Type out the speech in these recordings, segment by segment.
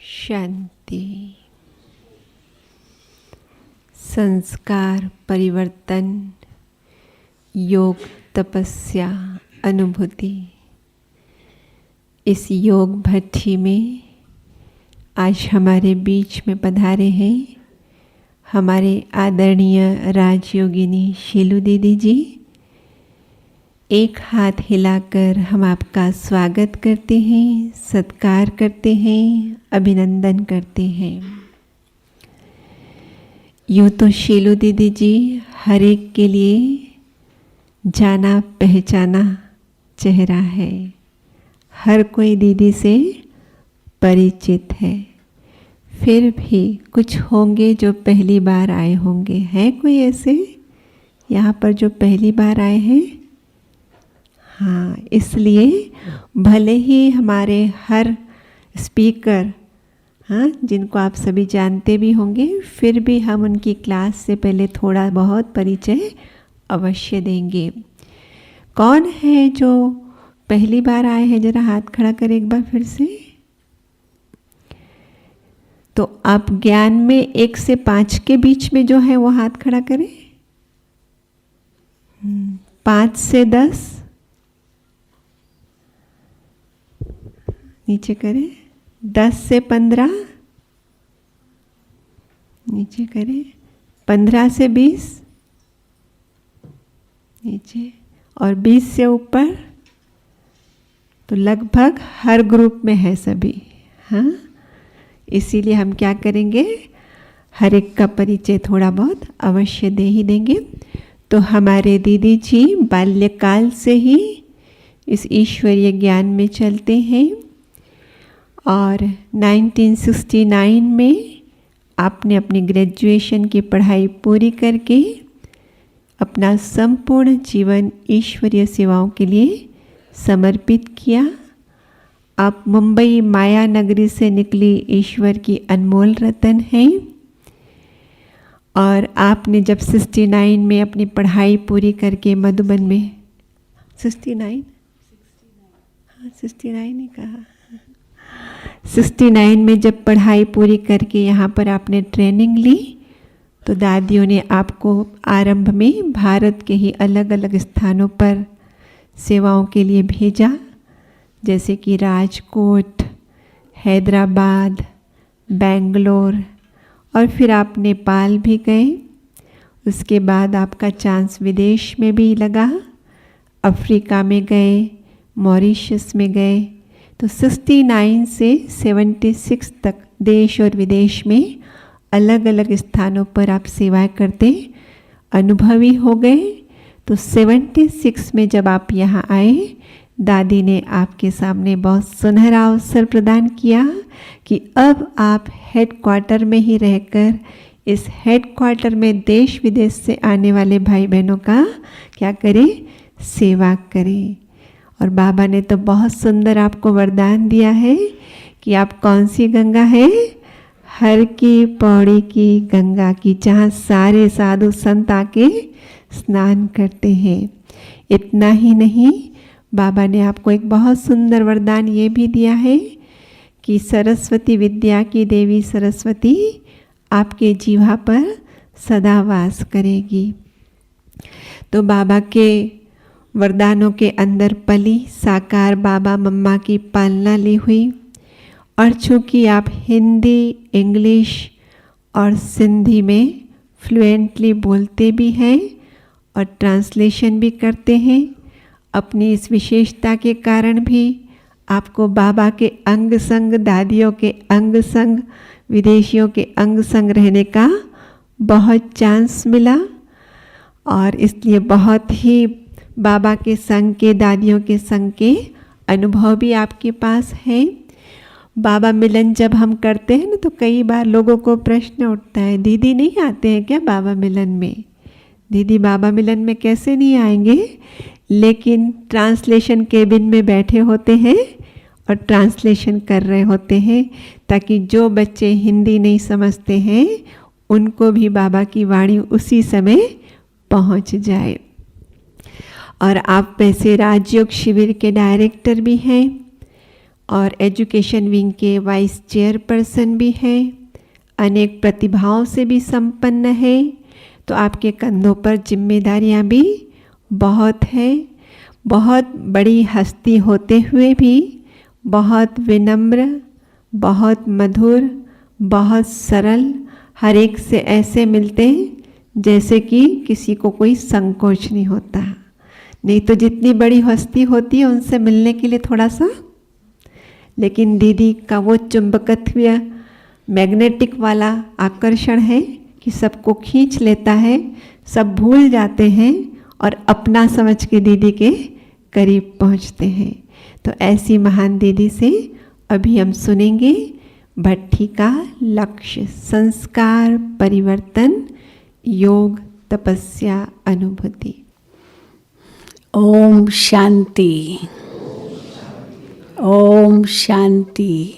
शांति। संस्कार परिवर्तन, योग तपस्या अनुभूति। इस योग भट्ठी में आज हमारे बीच में पधारे हैं हमारे आदरणीय राजयोगिनी शीलू दीदी जी। एक हाथ हिलाकर हम आपका स्वागत करते हैं, सत्कार करते हैं, अभिनंदन करते हैं। यूँ तो शीलू दीदी जी हर एक के लिए जाना पहचाना चेहरा है, हर कोई दीदी से परिचित है। फिर भी कुछ होंगे जो पहली बार आए होंगे। है कोई ऐसे यहाँ पर जो पहली बार आए हैं? हाँ, इसलिए भले ही हमारे हर स्पीकर जिनको आप सभी जानते भी होंगे, फिर भी हम उनकी क्लास से पहले थोड़ा बहुत परिचय अवश्य देंगे। कौन है जो पहली बार आए हैं? जरा हाथ खड़ा करें एक बार फिर से। तो आप ज्ञान में 1 से 5 के बीच में जो है वो हाथ खड़ा करें। 5 से 10 नीचे करें। 10 से 15 नीचे करें। 15 से 20 नीचे, और 20 से ऊपर। तो लगभग हर ग्रुप में है सभी। हाँ, इसीलिए हम क्या करेंगे, हर एक का परिचय थोड़ा बहुत अवश्य दे ही देंगे। तो हमारे दीदी जी बाल्यकाल से ही इस ईश्वरीय ज्ञान में चलते हैं और 1969 में आपने अपनी ग्रेजुएशन की पढ़ाई पूरी करके अपना संपूर्ण जीवन ईश्वरीय सेवाओं के लिए समर्पित किया। आप मुंबई माया नगरी से निकली ईश्वर की अनमोल रतन हैं। और आपने जब 69 में अपनी पढ़ाई पूरी करके मधुबन में 69 ही कहा। 69 में जब पढ़ाई पूरी करके यहाँ पर आपने ट्रेनिंग ली, तो दादियों ने आपको आरंभ में भारत के ही अलग अलग स्थानों पर सेवाओं के लिए भेजा, जैसे कि राजकोट, हैदराबाद, बेंगलोर, और फिर आप नेपाल भी गए। उसके बाद आपका चांस विदेश में भी लगा, अफ्रीका में गए, मॉरिशस में गए। तो 69 से 76 तक देश और विदेश में अलग अलग स्थानों पर आप सेवाएं करते अनुभवी हो गए। तो 76 में जब आप यहाँ आए, दादी ने आपके सामने बहुत सुनहरा अवसर प्रदान किया कि अब आप हेडक्वार्टर में ही रहकर इस हेडक्वार्टर में देश विदेश से आने वाले भाई बहनों का क्या करें, सेवा करें। और बाबा ने तो बहुत सुंदर आपको वरदान दिया है कि आप कौन सी गंगा है, हर की पौड़ी की गंगा की, जहाँ सारे साधु संत आके स्नान करते हैं। इतना ही नहीं, बाबा ने आपको एक बहुत सुंदर वरदान ये भी दिया है कि सरस्वती विद्या की देवी सरस्वती आपके जीवा पर सदा वास करेगी। तो बाबा के वरदानों के अंदर पली साकार बाबा मम्मा की पालना ली हुई। और चूँकि आप हिंदी, इंग्लिश और सिंधी में फ्लुएंटली बोलते भी हैं और ट्रांसलेशन भी करते हैं, अपनी इस विशेषता के कारण भी आपको बाबा के अंग संग, दादियों के अंग संग, विदेशियों के अंग संग रहने का बहुत चांस मिला। और इसलिए बहुत ही बाबा के संग के, दादियों के संग के अनुभव भी आपके पास है। बाबा मिलन जब हम करते हैं ना, तो कई बार लोगों को प्रश्न उठता है, दीदी नहीं आते हैं क्या बाबा मिलन में? दीदी बाबा मिलन में कैसे नहीं आएंगे? लेकिन ट्रांसलेशन केबिन में बैठे होते हैं और ट्रांसलेशन कर रहे होते हैं, ताकि जो बच्चे हिंदी नहीं समझते हैं उनको भी बाबा की वाणी उसी समय पहुंच जाए। और आप वैसे राजयोग शिविर के डायरेक्टर भी हैं और एजुकेशन विंग के वाइस चेयरपर्सन भी हैं, अनेक प्रतिभाओं से भी संपन्न है। तो आपके कंधों पर जिम्मेदारियां भी बहुत है। बहुत बड़ी हस्ती होते हुए भी बहुत विनम्र, बहुत मधुर, बहुत सरल, हर एक से ऐसे मिलते हैं जैसे कि किसी को कोई संकोच नहीं होता। नहीं तो जितनी बड़ी हस्ती होती है उनसे मिलने के लिए थोड़ा सा, लेकिन दीदी का वो चुंबकत्व मैग्नेटिक वाला आकर्षण है कि सबको खींच लेता है, सब भूल जाते हैं और अपना समझ के दीदी के करीब पहुंचते हैं। तो ऐसी महान दीदी से अभी हम सुनेंगे भट्ठी का लक्ष्य, संस्कार परिवर्तन, योग, तपस्या, अनुभूति। ओम शांति, ओम शांति,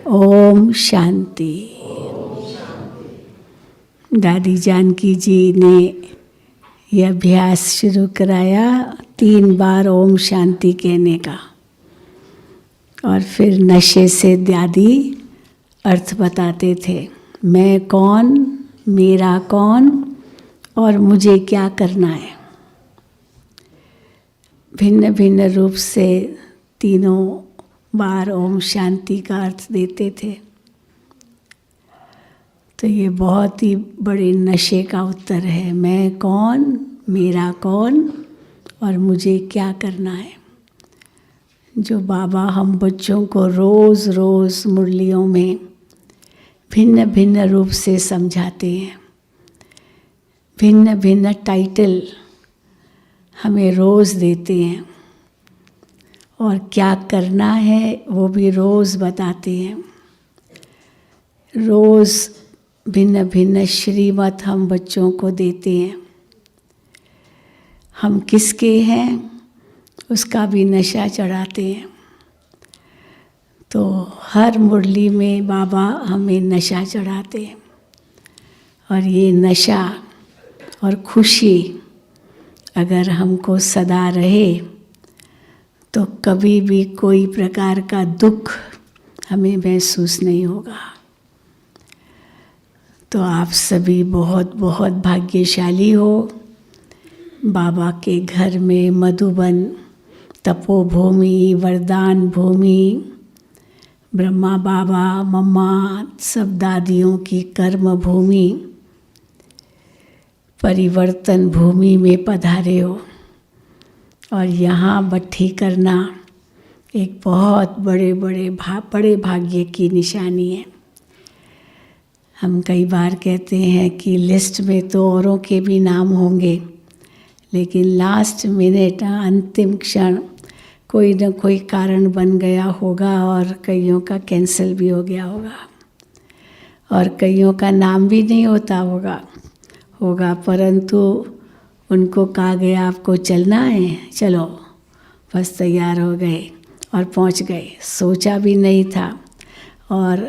ओम शांति। दादी जानकी जी ने यह अभ्यास शुरू कराया 3 बार ओम शांति कहने का, और फिर नशे से दादी अर्थ बताते थे, मैं कौन, मेरा कौन और मुझे क्या करना है। भिन्न भिन्न रूप से तीनों बार ओम शांति का अर्थ देते थे। तो ये बहुत ही बड़े नशे का उत्तर है, मैं कौन, मेरा कौन और मुझे क्या करना है, जो बाबा हम बच्चों को रोज़ रोज़ मुरलियों में भिन्न भिन्न रूप से समझाते हैं। भिन्न भिन्न टाइटल हमें रोज़ देते हैं और क्या करना है वो भी रोज़ बताते हैं। रोज़ भिन्न भिन्न श्रीमत हम बच्चों को देते हैं। हम किसके हैं उसका भी नशा चढ़ाते हैं। तो हर मुरली में बाबा हमें नशा चढ़ाते हैं, और ये नशा और खुशी अगर हमको सदा रहे तो कभी भी कोई प्रकार का दुख हमें महसूस नहीं होगा। तो आप सभी बहुत बहुत भाग्यशाली हो। बाबा के घर में मधुबन, तपोभूमि, वरदान भूमि, ब्रह्मा बाबा, मम्मा, सब दादियों की कर्म भूमि, परिवर्तन भूमि में पधारे हो। और यहाँ भट्ठी करना एक बहुत बड़े भाग्य की निशानी है। हम कई बार कहते हैं कि लिस्ट में तो औरों के भी नाम होंगे, लेकिन लास्ट मिनट, अंतिम क्षण कोई न कोई कारण बन गया होगा और कईयों का कैंसिल भी हो गया होगा, और कईयों का नाम भी नहीं होता होगा, परंतु उनको कहा गया आपको चलना है, चलो, बस तैयार हो गए और पहुंच गए। सोचा भी नहीं था और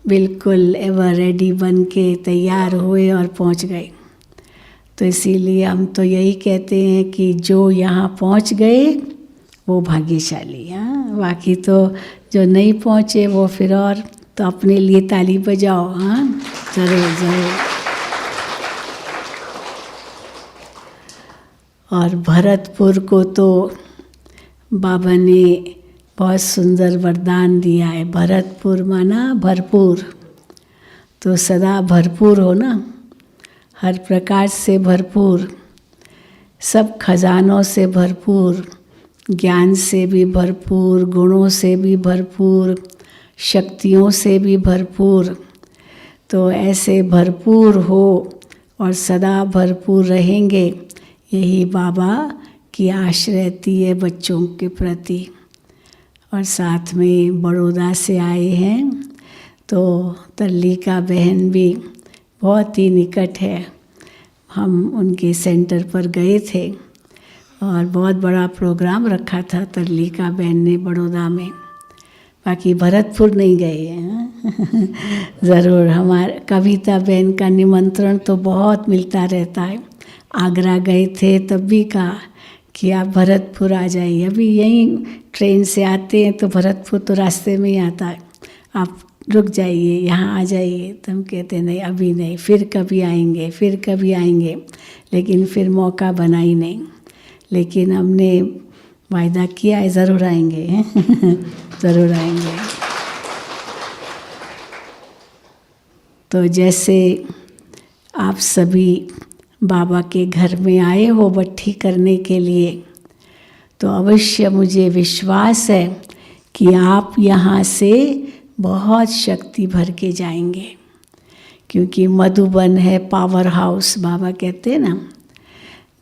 बिल्कुल एवर रेडी बन के तैयार हुए और पहुंच गए। तो इसीलिए हम तो यही कहते हैं कि जो यहाँ पहुंच गए वो भाग्यशाली। हाँ, बाकी तो जो नहीं पहुँचे वो फिर और, तो अपने लिए ताली बजाओ। हाँ, ज़रूर ज़रूर। और भरतपुर को तो बाबा ने बहुत सुंदर वरदान दिया है। भरतपुर माना भरपूर, तो सदा भरपूर हो ना, हर प्रकार से भरपूर, सब खजानों से भरपूर, ज्ञान से भी भरपूर, गुणों से भी भरपूर, शक्तियों से भी भरपूर। तो ऐसे भरपूर हो और सदा भरपूर रहेंगे, यही बाबा की आश रहती है बच्चों के प्रति। और साथ में बड़ौदा से आए हैं, तो तल्लिका बहन भी बहुत ही निकट है। हम उनके सेंटर पर गए थे और बहुत बड़ा प्रोग्राम रखा था तल्लिका बहन ने बड़ौदा में। बाकी भरतपुर नहीं गए हैं। ज़रूर हमारे कविता बहन का निमंत्रण तो बहुत मिलता रहता है। आगरा गए थे तब भी कहा कि आप भरतपुर आ जाइए। अभी यहीं ट्रेन से आते हैं तो भरतपुर तो रास्ते में ही आता है, आप रुक जाइए, यहाँ आ जाइए। तो हम कहते नहीं, अभी नहीं, फिर कभी आएंगे, फिर कभी आएंगे। लेकिन फिर मौका बना ही नहीं। लेकिन हमने वायदा किया है, ज़रूर आएंगे ज़रूर आएंगे। तो जैसे आप सभी बाबा के घर में आए हो बट्ठी करने के लिए, तो अवश्य मुझे विश्वास है कि आप यहाँ से बहुत शक्ति भर के जाएंगे। क्योंकि मधुबन है पावर हाउस, बाबा कहते हैं ना,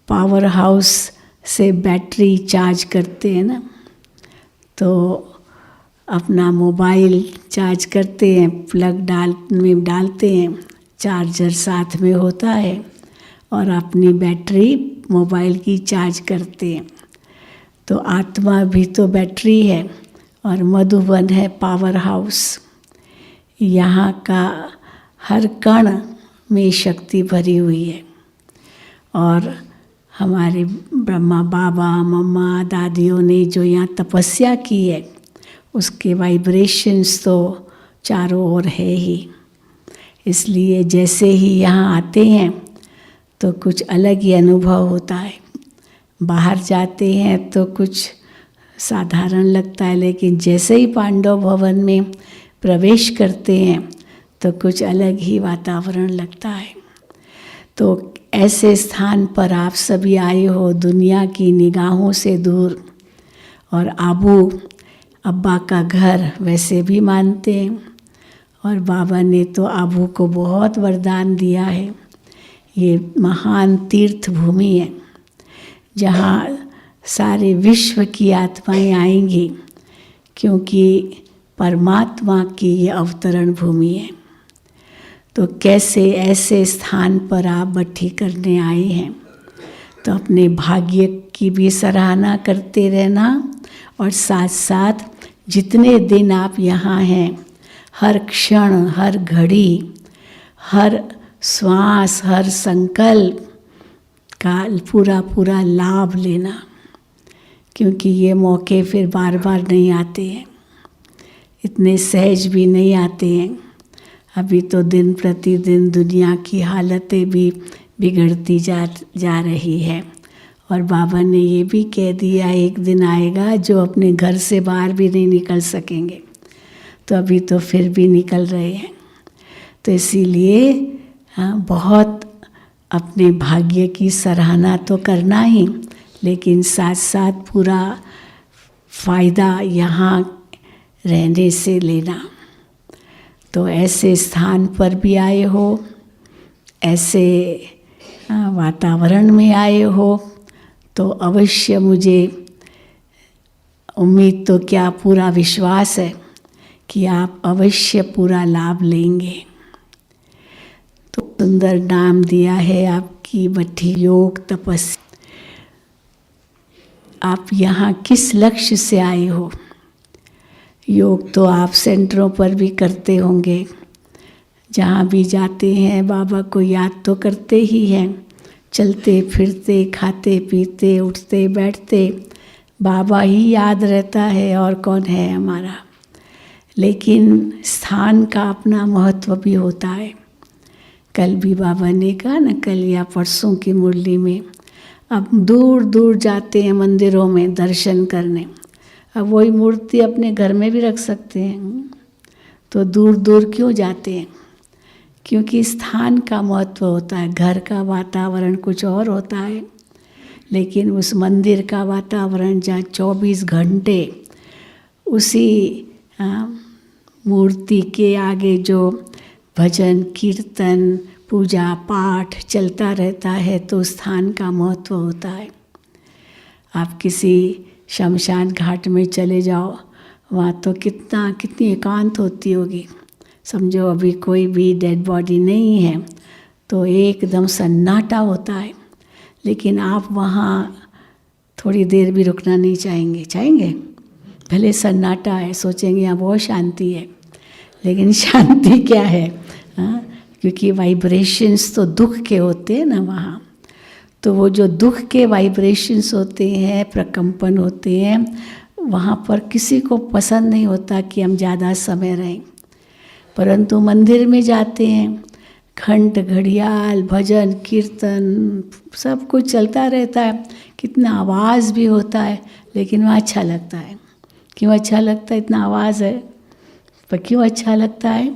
पावर हाउस से बैटरी चार्ज करते हैं ना, तो अपना मोबाइल चार्ज करते हैं, प्लग डालते हैं, चार्जर साथ में होता है और अपनी बैटरी मोबाइल की चार्ज करते हैं। तो आत्मा भी तो बैटरी है और मधुबन है पावर हाउस। यहाँ का हर कण में शक्ति भरी हुई है। और हमारे ब्रह्मा बाबा मम्मा दादियों ने जो यहाँ तपस्या की है, उसके वाइब्रेशंस तो चारों ओर है ही। इसलिए जैसे ही यहाँ आते हैं तो कुछ अलग ही अनुभव होता है। बाहर जाते हैं तो कुछ साधारण लगता है, लेकिन जैसे ही पांडव भवन में प्रवेश करते हैं तो कुछ अलग ही वातावरण लगता है। तो ऐसे स्थान पर आप सभी आए हो, दुनिया की निगाहों से दूर। और आबू अब्बा का घर वैसे भी मानते हैं, और बाबा ने तो आबू को बहुत वरदान दिया है। ये महान तीर्थ भूमि है जहाँ सारे विश्व की आत्माएं आएंगी, क्योंकि परमात्मा की ये अवतरण भूमि है। तो कैसे ऐसे स्थान पर आप बट्ठी करने आए हैं, तो अपने भाग्य की भी सराहना करते रहना, और साथ साथ जितने दिन आप यहाँ हैं, हर क्षण, हर घड़ी, हर श्वास, हर संकल्प का पूरा लाभ लेना, क्योंकि ये मौके फिर बार बार नहीं आते हैं, इतने सहज भी नहीं आते हैं। अभी तो दिन प्रतिदिन दुनिया की हालतें भी बिगड़ती जा रही है, और बाबा ने ये भी कह दिया एक दिन आएगा जो अपने घर से बाहर भी नहीं निकल सकेंगे। तो अभी तो फिर भी निकल रहे हैं। तो इसीलिए बहुत अपने भाग्य की सराहना तो करना ही, लेकिन साथ साथ पूरा फ़ायदा यहाँ रहने से लेना। तो ऐसे स्थान पर भी आए हो, ऐसे वातावरण में आए हो, तो अवश्य मुझे उम्मीद तो क्या पूरा विश्वास है कि आप अवश्य पूरा लाभ लेंगे। तो सुंदर नाम दिया है आपकी बट्ठी, योग तपस्या। आप यहाँ किस लक्ष्य से आए हो? योग तो आप सेंटरों पर भी करते होंगे, जहाँ भी जाते हैं बाबा को याद तो करते ही हैं। चलते फिरते, खाते पीते, उठते बैठते बाबा ही याद रहता है, और कौन है हमारा। लेकिन स्थान का अपना महत्व भी होता है। कल भी बाबा ने कहा ना, कल या परसों की मुरली में, अब दूर दूर जाते हैं मंदिरों में दर्शन करने। अब वही मूर्ति अपने घर में भी रख सकते हैं, तो दूर दूर क्यों जाते हैं? क्योंकि स्थान का महत्व होता है। घर का वातावरण कुछ और होता है, लेकिन उस मंदिर का वातावरण जहाँ 24 घंटे उसी मूर्ति के आगे जो भजन कीर्तन पूजा पाठ चलता रहता है, तो स्थान का महत्व होता है। आप किसी शमशान घाट में चले जाओ, वहाँ तो कितनी एकांत होती होगी। समझो अभी कोई भी डेड बॉडी नहीं है तो एकदम सन्नाटा होता है, लेकिन आप वहाँ थोड़ी देर भी रुकना नहीं चाहेंगे? भले सन्नाटा है, सोचेंगे यहाँ बहुत शांति है, लेकिन शांति क्या है? क्योंकि वाइब्रेशंस तो दुख के होते हैं ना वहाँ। तो वो जो दुख के वाइब्रेशंस होते हैं, प्रकंपन होते हैं, वहाँ पर किसी को पसंद नहीं होता कि हम ज़्यादा समय रहें। परंतु मंदिर में जाते हैं, घंट घड़ियाल भजन कीर्तन सब कुछ चलता रहता है, कितना आवाज़ भी होता है, लेकिन वहाँ अच्छा लगता है। क्यों अच्छा लगता है? इतना आवाज़ है पर क्यों अच्छा लगता है?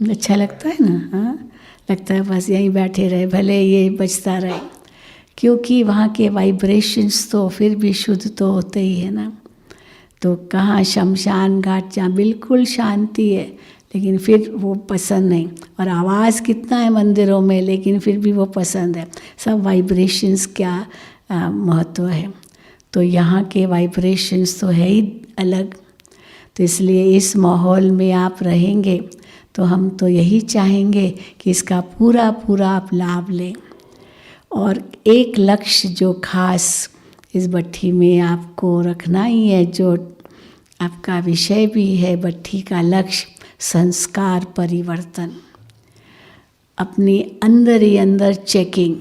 अच्छा लगता है ना, हाँ लगता है बस यहीं बैठे रहे, भले ये बजता रहे, क्योंकि वहाँ के वाइब्रेशंस तो फिर भी शुद्ध तो होते ही है ना। तो कहाँ शमशान घाट जहाँ बिल्कुल शांति है, लेकिन फिर वो पसंद नहीं, और आवाज़ कितना है मंदिरों में, लेकिन फिर भी वो पसंद है। सब वाइब्रेशंस क्या महत्व है। तो यहाँ के वाइब्रेशंस तो है ही अलग। तो इसलिए इस माहौल में आप रहेंगे तो हम तो यही चाहेंगे कि इसका पूरा पूरा आप लाभ लें। और एक लक्ष्य जो खास इस भट्ठी में आपको रखना ही है, जो आपका विषय भी है भट्ठी का लक्ष्य, संस्कार परिवर्तन। अपनी अंदर ही अंदर चेकिंग,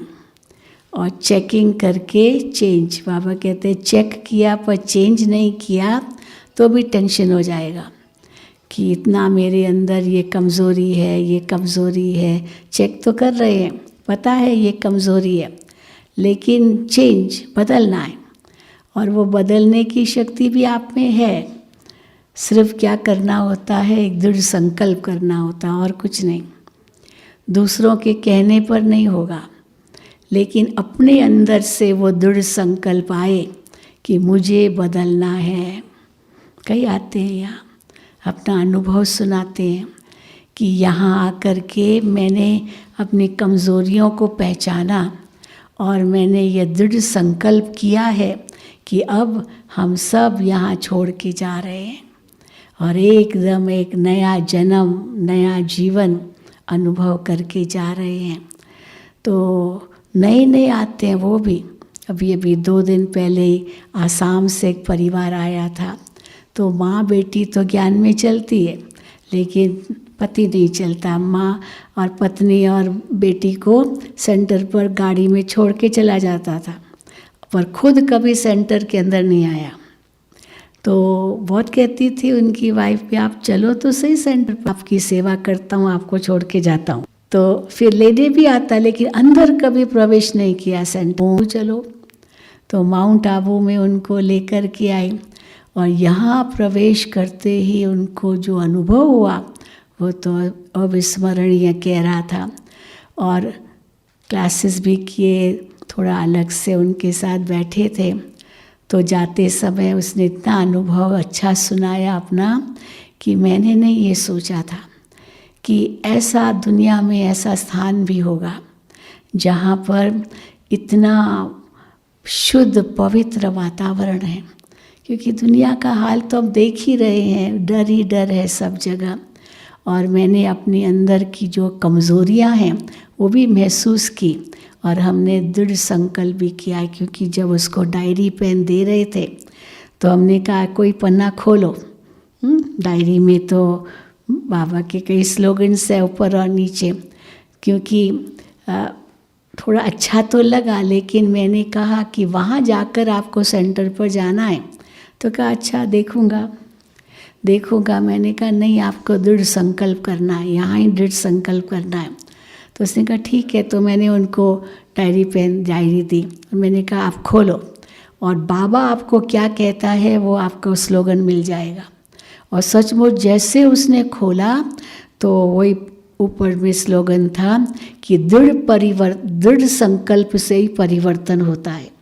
और चेकिंग करके चेंज। बाबा कहते हैं चेक किया पर चेंज नहीं किया तो भी टेंशन हो जाएगा कि इतना मेरे अंदर ये कमज़ोरी है, ये कमज़ोरी है। चेक तो कर रहे हैं, पता है ये कमज़ोरी है, लेकिन चेंज बदलना है, और वो बदलने की शक्ति भी आप में है। सिर्फ क्या करना होता है, एक दृढ़ संकल्प करना होता है, और कुछ नहीं। दूसरों के कहने पर नहीं होगा, लेकिन अपने अंदर से वो दृढ़ संकल्प आए कि मुझे बदलना है। कई आते हैं यहाँ अपना अनुभव सुनाते हैं कि यहाँ आकर के मैंने अपनी कमज़ोरियों को पहचाना, और मैंने ये दृढ़ संकल्प किया है कि अब हम सब यहाँ छोड़ के जा रहे हैं, और एकदम एक नया जन्म, नया जीवन अनुभव करके जा रहे हैं। तो नए नए आते हैं वो भी। अभी 2 दिन पहले ही आसाम से एक परिवार आया था। तो माँ बेटी तो ज्ञान में चलती है, लेकिन पति नहीं चलता। माँ और पत्नी और बेटी को सेंटर पर गाड़ी में छोड़ के चला जाता था, पर खुद कभी सेंटर के अंदर नहीं आया। तो बहुत कहती थी उनकी वाइफ भी, आप चलो तो सही सेंटर पर, आपकी सेवा करता हूँ, आपको छोड़ के जाता हूँ। तो फिर लेने भी आता, लेकिन अंदर कभी प्रवेश नहीं किया सेंटर। चलो, तो माउंट आबू में उनको लेकर के आई, और यहाँ प्रवेश करते ही उनको जो अनुभव हुआ वो तो अविस्मरणीय कह रहा था। और क्लासेस भी किए, थोड़ा अलग से उनके साथ बैठे थे। तो जाते समय उसने इतना अनुभव अच्छा सुनाया अपना कि मैंने नहीं ये सोचा था कि ऐसा दुनिया में ऐसा स्थान भी होगा जहाँ पर इतना शुद्ध पवित्र वातावरण है। क्योंकि दुनिया का हाल तो अब देख ही रहे हैं, डर ही डर है सब जगह। और मैंने अपने अंदर की जो कमज़ोरियां हैं वो भी महसूस की, और हमने दृढ़ संकल्प भी किया। क्योंकि जब उसको डायरी पेन दे रहे थे तो हमने कहा कोई पन्ना खोलो। डायरी में तो बाबा के कई स्लोगन्स है ऊपर और नीचे। क्योंकि थोड़ा अच्छा तो लगा, लेकिन मैंने कहा कि वहाँ जाकर आपको सेंटर पर जाना है। तो कहा अच्छा देखूँगा। मैंने कहा नहीं, आपको दृढ़ संकल्प करना है, यहाँ ही दृढ़ संकल्प करना है। तो उसने कहा ठीक है। तो मैंने उनको डायरी दी, और मैंने कहा आप खोलो, और बाबा आपको क्या कहता है वो आपको स्लोगन मिल जाएगा। और सचमुच जैसे उसने खोला तो वही ऊपर में स्लोगन था कि दृढ़ संकल्प से ही परिवर्तन होता है।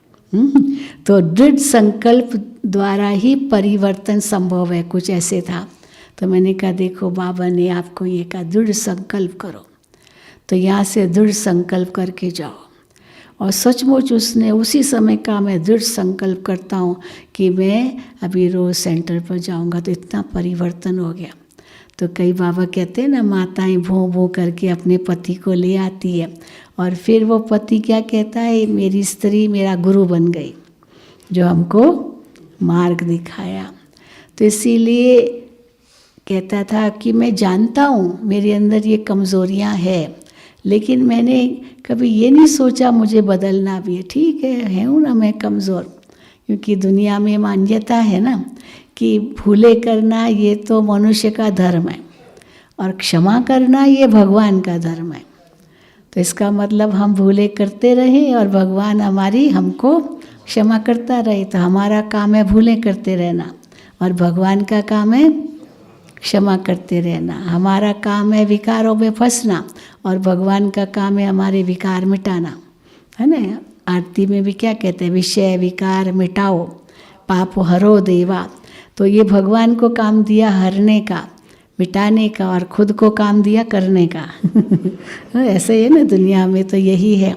तो दृढ़ संकल्प द्वारा ही परिवर्तन संभव है, कुछ ऐसे था। तो मैंने कहा देखो बाबा ने आपको ये कहा दृढ़ संकल्प करो, तो यहाँ से दृढ़ संकल्प करके जाओ। और सचमुच उसने उसी समय कहा मैं दृढ़ संकल्प करता हूँ कि मैं अभी रोज़ सेंटर पर जाऊँगा। तो इतना परिवर्तन हो गया। तो कई बाबा कहते हैं ना, माताएं भों भों करके अपने पति को ले आती है, और फिर वो पति क्या कहता है, मेरी स्त्री मेरा गुरु बन गई जो हमको मार्ग दिखाया। तो इसीलिए कहता था कि मैं जानता हूँ मेरे अंदर ये कमज़ोरियाँ हैं, लेकिन मैंने कभी ये नहीं सोचा मुझे बदलना भी है। ठीक है हूँ ना मैं कमज़ोर, क्योंकि दुनिया में मान्यता है ना कि भूले करना ये तो मनुष्य का धर्म है और क्षमा करना ये भगवान का धर्म है। तो इसका मतलब हम भूले करते रहे और भगवान हमको क्षमा करता रहे। तो हमारा काम है भूले करते रहना और भगवान का काम है क्षमा करते रहना। हमारा काम है विकारों में फंसना और भगवान का काम है हमारे विकार मिटाना, है ना। आरती में भी क्या कहते हैं, विषय विकार मिटाओ पाप हरो देवा। तो ये भगवान को काम दिया हरने का, मिटाने का, और खुद को काम दिया करने का। ऐसे ही है ना दुनिया में, तो यही है।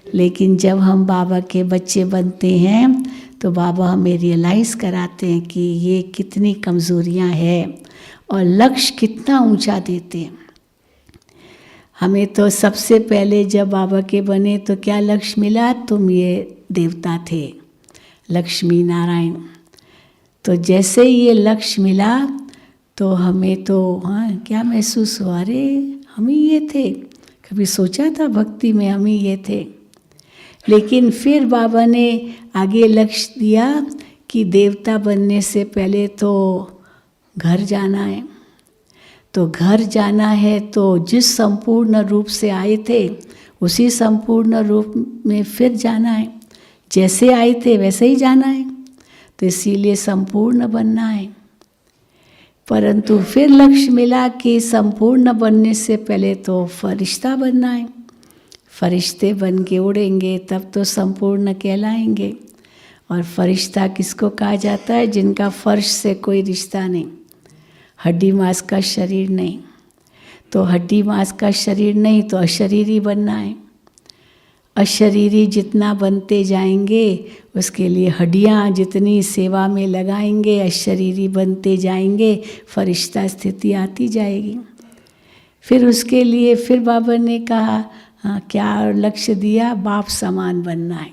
लेकिन जब हम बाबा के बच्चे बनते हैं तो बाबा हमें रियलाइज़ कराते हैं कि ये कितनी कमज़ोरियाँ हैं और लक्ष्य कितना ऊंचा देते हैं हमें। तो सबसे पहले जब बाबा के बने तो क्या लक्ष्य मिला, तुम ये देवता थे लक्ष्मी नारायण। तो जैसे ये लक्ष्य मिला तो हमें तो क्या महसूस हुआ, अरे हम ही ये थे। कभी सोचा था भक्ति में हम ही ये थे। लेकिन फिर बाबा ने आगे लक्ष्य दिया कि देवता बनने से पहले तो घर जाना है। तो घर जाना है तो जिस संपूर्ण रूप से आए थे उसी संपूर्ण रूप में फिर जाना है। जैसे आए थे वैसे ही जाना है। तो इसीलिए संपूर्ण बनना है। परंतु फिर लक्ष्य मिला कि संपूर्ण बनने से पहले तो फरिश्ता बनना है। फरिश्ते बन के उड़ेंगे तब तो संपूर्ण कहलाएंगे। और फरिश्ता किसको कहा जाता है, जिनका फर्श से कोई रिश्ता नहीं, हड्डी मांस का शरीर नहीं। तो हड्डी मांस का शरीर नहीं तो अशरीरी बनना है। अशरीरी जितना बनते जाएंगे उसके लिए हड्डियाँ जितनी सेवा में लगाएंगे अशरीरी बनते जाएंगे, फरिश्ता स्थिति आती जाएगी। फिर उसके लिए फिर बाबा ने कहा क्या लक्ष्य दिया, बाप समान बनना है।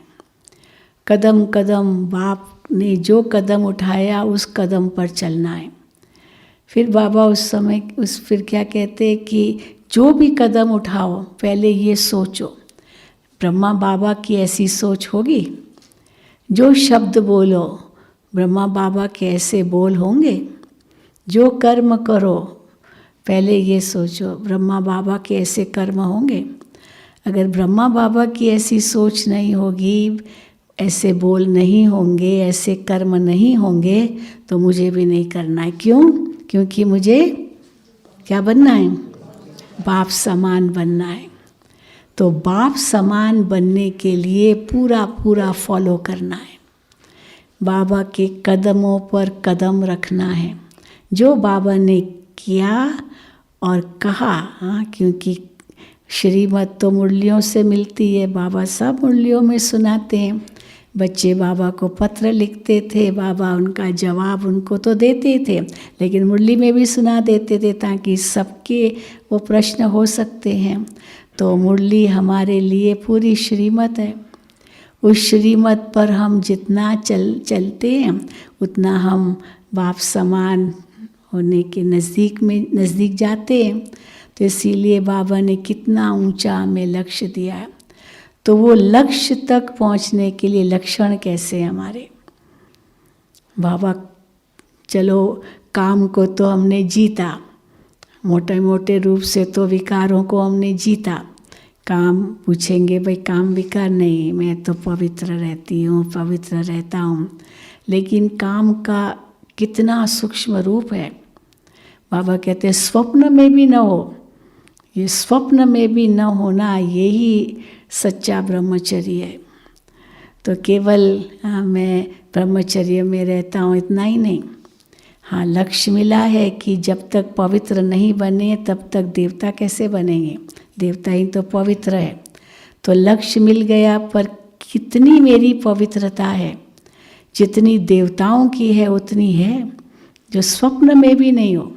कदम कदम बाप ने जो कदम उठाया उस कदम पर चलना है। फिर बाबा उस समय फिर क्या कहते हैं कि जो भी कदम उठाओ पहले ये सोचो, ब्रह्मा बाबा की ऐसी सोच होगी। जो शब्द बोलो ब्रह्मा बाबा के ऐसे बोल होंगे। जो कर्म करो पहले ये सोचो ब्रह्मा बाबा के ऐसे कर्म होंगे। अगर ब्रह्मा बाबा की ऐसी सोच नहीं होगी, ऐसे बोल नहीं होंगे, ऐसे कर्म नहीं होंगे तो मुझे भी नहीं करना है। क्यों? क्योंकि मुझे क्या बनना है, बाप समान बनना है। तो बाप समान बनने के लिए पूरा पूरा फॉलो करना है। बाबा के कदमों पर कदम रखना है। जो बाबा ने किया और कहा, क्योंकि श्रीमत तो मुरलियों से मिलती है, बाबा सब मुरलियों में सुनाते हैं। बच्चे बाबा को पत्र लिखते थे, बाबा उनका जवाब उनको तो देते थे, लेकिन मुरली में भी सुना देते थे ताकि सबके वो प्रश्न हो सकते हैं। तो मुरली हमारे लिए पूरी श्रीमत है। उस श्रीमत पर हम जितना चलते हैं उतना हम बाप समान होने के नज़दीक जाते हैं। तो इसीलिए बाबा ने कितना ऊंचा हमें लक्ष्य दिया है। तो वो लक्ष्य तक पहुंचने के लिए लक्षण कैसे हमारे, बाबा चलो काम को तो हमने जीता, मोटे मोटे रूप से तो विकारों को हमने जीता। काम पूछेंगे भाई काम विकार नहीं, मैं तो पवित्र रहती हूँ, पवित्र रहता हूँ। लेकिन काम का कितना सूक्ष्म रूप है। बाबा कहते हैं स्वप्न में भी न हो। ये स्वप्न में भी न होना यही सच्चा ब्रह्मचर्य है। तो केवल मैं ब्रह्मचर्य में रहता हूँ इतना ही नहीं। हाँ, लक्ष्य मिला है कि जब तक पवित्र नहीं बने तब तक देवता कैसे बनेंगे, देवता ही तो पवित्र है। तो लक्ष्य मिल गया, पर कितनी मेरी पवित्रता है, जितनी देवताओं की है उतनी है, जो स्वप्न में भी नहीं हो।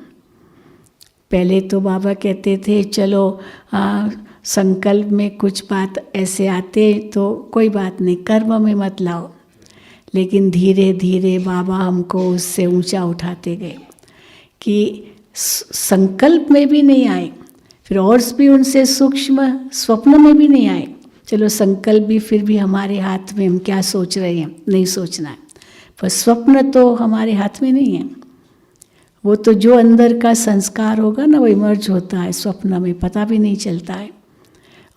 पहले तो बाबा कहते थे चलो संकल्प में कुछ बात ऐसे आते तो कोई बात नहीं, कर्म में मत लाओ। लेकिन धीरे धीरे बाबा हमको उससे ऊंचा उठाते गए कि संकल्प में भी नहीं आए, फिर और भी उनसे सूक्ष्म स्वप्न में भी नहीं आए। चलो संकल्प भी फिर भी हमारे हाथ में, हम क्या सोच रहे हैं नहीं सोचना है, पर स्वप्न तो हमारे हाथ में नहीं है। वो तो जो अंदर का संस्कार होगा ना वो इमर्ज होता है स्वप्न में, पता भी नहीं चलता है,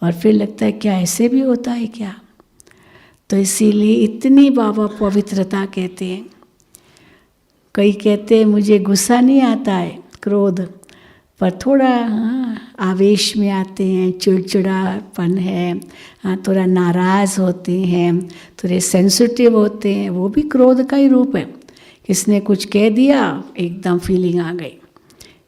और फिर लगता है क्या ऐसे भी होता है क्या। तो इसीलिए इतनी बाबा पवित्रता कहते हैं। कई कहते हैं मुझे गुस्सा नहीं आता है, क्रोध, पर थोड़ा आवेश में आते हैं, चिड़चिड़ापन है, थोड़ा नाराज़ होते हैं, थोड़े सेंसिटिव होते हैं, वो भी क्रोध का ही रूप है। किसने कुछ कह दिया एकदम फीलिंग आ गई,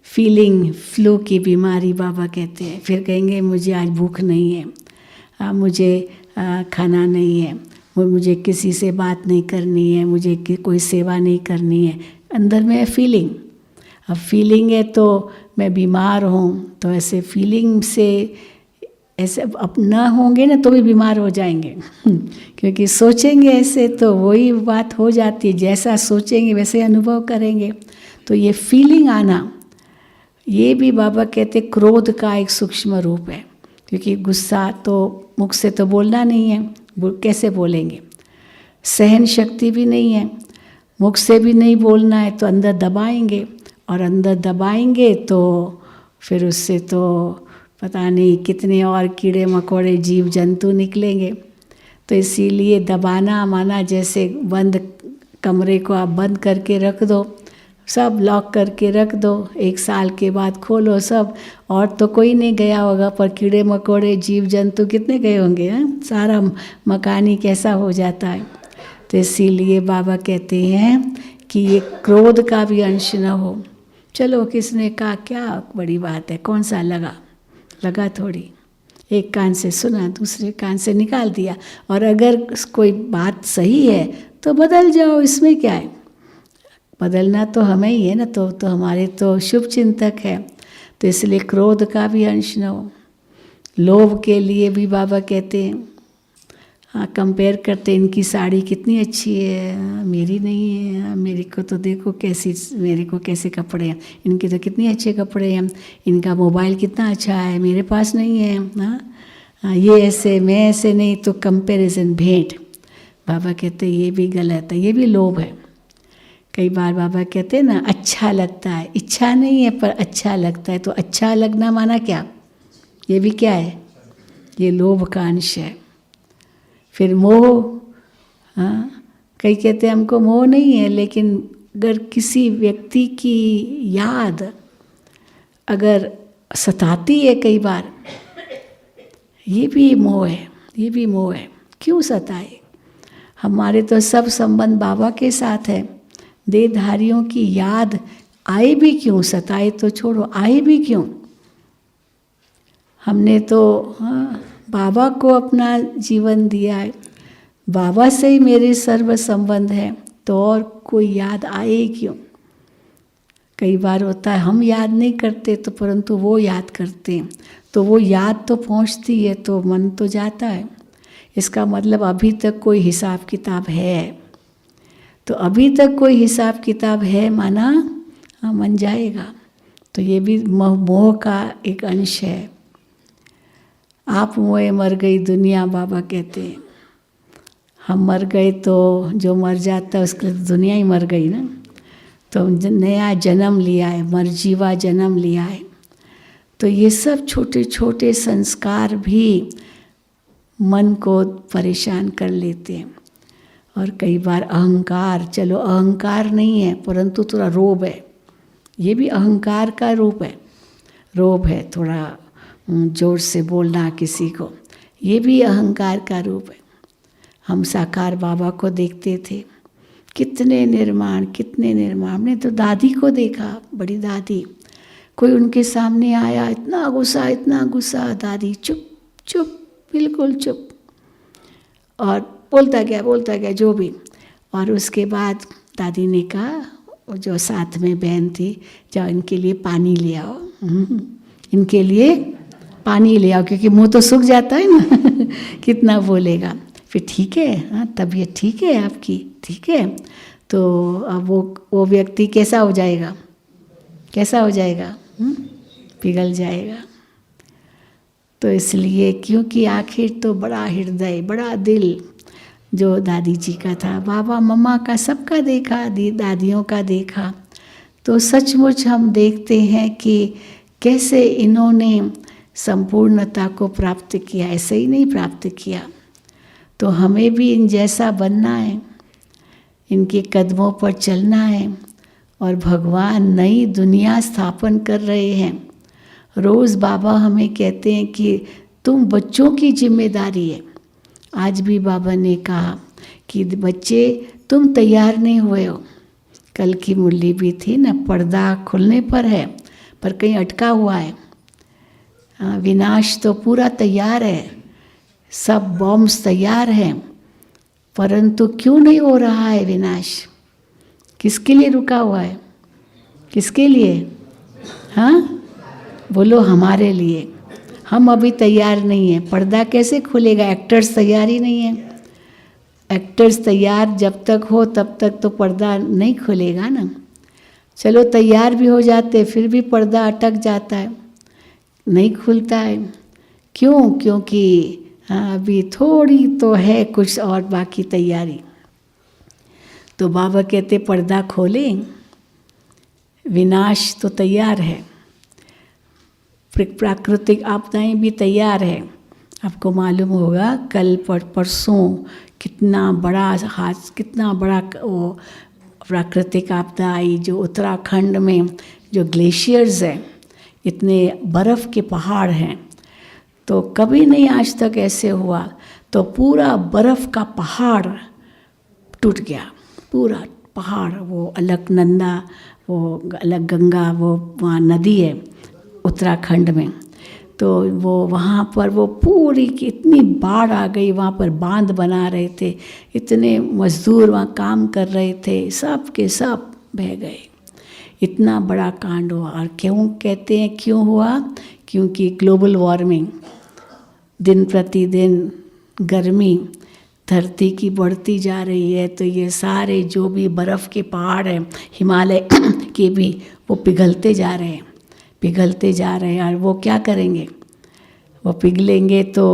फीलिंग फ्लू की बीमारी बाबा कहते हैं। फिर कहेंगे मुझे आज भूख नहीं है, मुझे खाना नहीं है, मुझे किसी से बात नहीं करनी है, मुझे कोई सेवा नहीं करनी है। अंदर में है फीलिंग। अब फीलिंग है तो मैं बीमार हूँ, तो ऐसे फीलिंग से ऐसे अब ना होंगे ना तो भी बीमार हो जाएंगे क्योंकि सोचेंगे ऐसे तो वही बात हो जाती है, जैसा सोचेंगे वैसे अनुभव करेंगे। तो ये फीलिंग आना, ये भी बाबा कहते क्रोध का एक सूक्ष्म रूप है, क्योंकि गुस्सा तो मुख से तो बोलना नहीं है, कैसे बोलेंगे। सहन शक्ति भी नहीं है, मुख से भी नहीं बोलना है, तो अंदर दबाएंगे, और अंदर दबाएंगे तो फिर उससे तो पता नहीं कितने और कीड़े मकोड़े जीव जंतु निकलेंगे। तो इसीलिए दबाना माना जैसे बंद कमरे को आप बंद करके रख दो, सब लॉक करके रख दो, 1 साल के बाद खोलो सब, और तो कोई नहीं गया होगा, पर कीड़े मकोड़े जीव जंतु कितने गए होंगे, सारा मकान ही कैसा हो जाता है। तो इसीलिए बाबा कहते हैं कि ये क्रोध का भी अंश न हो। चलो किसने कहा क्या बड़ी बात है, कौन सा लगा थोड़ी, एक कान से सुना दूसरे कान से निकाल दिया, और अगर कोई बात सही है तो बदल जाओ, इसमें क्या है। बदलना तो हमें ही है ना, तो हमारे तो शुभ चिंतक है। तो इसलिए क्रोध का भी अंश न हो। लोभ के लिए भी बाबा कहते हैं, कंपेयर करते, इनकी साड़ी कितनी अच्छी है, मेरी नहीं है, मेरे को तो देखो मेरे को कैसे कपड़े हैं, इनके तो कितने अच्छे कपड़े हैं, इनका मोबाइल कितना अच्छा है, मेरे पास नहीं है, ये ऐसे मैं ऐसे नहीं, तो कंपैरिजन भेंट। बाबा कहते ये भी गलत है, ये भी लोभ है। कई बार बाबा कहते हैं ना अच्छा लगता है, इच्छा नहीं है पर अच्छा लगता है, तो अच्छा लगना माना क्या, ये भी क्या है, ये लोभ का अंश है। फिर मोह, कई कहते हैं हमको मोह नहीं है, लेकिन अगर किसी व्यक्ति की याद अगर सताती है कई बार, ये भी मोह है, ये भी मोह है। क्यों सताए, हमारे तो सब संबंध बाबा के साथ है, देहधारियों की याद आए भी क्यों, सताए तो छोड़ो, आए भी क्यों। हमने तो बाबा को अपना जीवन दिया है, बाबा से ही मेरे सर्व संबंध है, तो और कोई याद आए क्यों। कई बार होता है हम याद नहीं करते तो परंतु वो याद करते हैं, तो वो याद तो पहुंचती है तो मन तो जाता है। इसका मतलब अभी तक कोई हिसाब किताब है, तो अभी तक कोई हिसाब किताब है माना मन जाएगा। तो ये भी मोह का एक अंश है। आप मोए मर गई दुनिया, बाबा कहते हैं। हम मर गए तो जो मर जाता है उसके लिए दुनिया ही मर गई ना, तो नया जन्म लिया है, मरजीवा जन्म लिया है। तो ये सब छोटे छोटे संस्कार भी मन को परेशान कर लेते हैं। और कई बार अहंकार, चलो अहंकार नहीं है परंतु थोड़ा रोब है, ये भी अहंकार का रूप है। रोब है, थोड़ा जोर से बोलना किसी को, ये भी अहंकार का रूप है। हम साकार बाबा को देखते थे, कितने निर्माण। हमने तो दादी को देखा, बड़ी दादी, कोई उनके सामने आया इतना गुस्सा, दादी चुप चुप बिल्कुल चुप, और बोलता गया जो भी। और उसके बाद दादी ने कहा जो साथ में बहन थी, जाओ इनके लिए पानी ले आओ, इनके लिए पानी ले आओ, क्योंकि मुंह तो सूख जाता है ना कितना बोलेगा। फिर ठीक है, हाँ तबीयत ठीक है आपकी, ठीक है। तो अब वो व्यक्ति कैसा हो जाएगा, पिघल जाएगा। तो इसलिए क्योंकि आखिर तो बड़ा हृदय, बड़ा दिल जो दादी जी का था, बाबा मम्मा का सबका देखा, दादियों का देखा, तो सचमुच हम देखते हैं कि कैसे इन्होंने संपूर्णता को प्राप्त किया, ऐसे ही नहीं प्राप्त किया। तो हमें भी इन जैसा बनना है, इनके कदमों पर चलना है, और भगवान नई दुनिया स्थापन कर रहे हैं। रोज़ बाबा हमें कहते हैं कि तुम बच्चों की जिम्मेदारी है। आज भी बाबा ने कहा कि बच्चे तुम तैयार नहीं हुए हो। कल की मुरली भी थी ना, पर्दा खुलने पर है पर कहीं अटका हुआ है। विनाश तो पूरा तैयार है, सब बॉम्ब्स तैयार हैं, परंतु क्यों नहीं हो रहा है विनाश? किसके लिए रुका हुआ है? किसके लिए? हाँ बोलो, हमारे लिए। हम अभी तैयार नहीं हैं। पर्दा कैसे खुलेगा? एक्टर्स तैयार ही नहीं है। एक्टर्स तैयार जब तक हो तब तक तो पर्दा नहीं खुलेगा ना। चलो तैयार भी हो जाते फिर भी पर्दा अटक जाता है, नहीं खुलता है। क्यों? क्योंकि अभी थोड़ी तो है कुछ और बाकी तैयारी। तो बाबा कहते पर्दा खोलें, विनाश तो तैयार है, प्राकृतिक आपदाएं भी तैयार है। आपको मालूम होगा कल परसों कितना बड़ा वो प्राकृतिक आपदा आई, जो उत्तराखंड में जो ग्लेशियर्स हैं, इतने बर्फ़ के पहाड़ हैं, तो कभी नहीं आज तक ऐसे हुआ। तो पूरा बर्फ़ का पहाड़ टूट गया, पूरा पहाड़। वो अलकनंदा, वो अलकगंगा, वो वहाँ नदी है उत्तराखंड में, तो वो वहाँ पर वो पूरी की इतनी बाढ़ आ गई। वहाँ पर बांध बना रहे थे, इतने मज़दूर वहाँ काम कर रहे थे, सब के सब बह गए। इतना बड़ा कांड हुआ। और क्यों कहते हैं क्यों हुआ? क्योंकि ग्लोबल वार्मिंग, दिन प्रतिदिन गर्मी धरती की बढ़ती जा रही है, तो ये सारे जो भी बर्फ़ के पहाड़ हैं हिमालय के भी, वो पिघलते जा रहे हैं, पिघलते जा रहे हैं। और वो क्या करेंगे? वो पिघलेंगे तो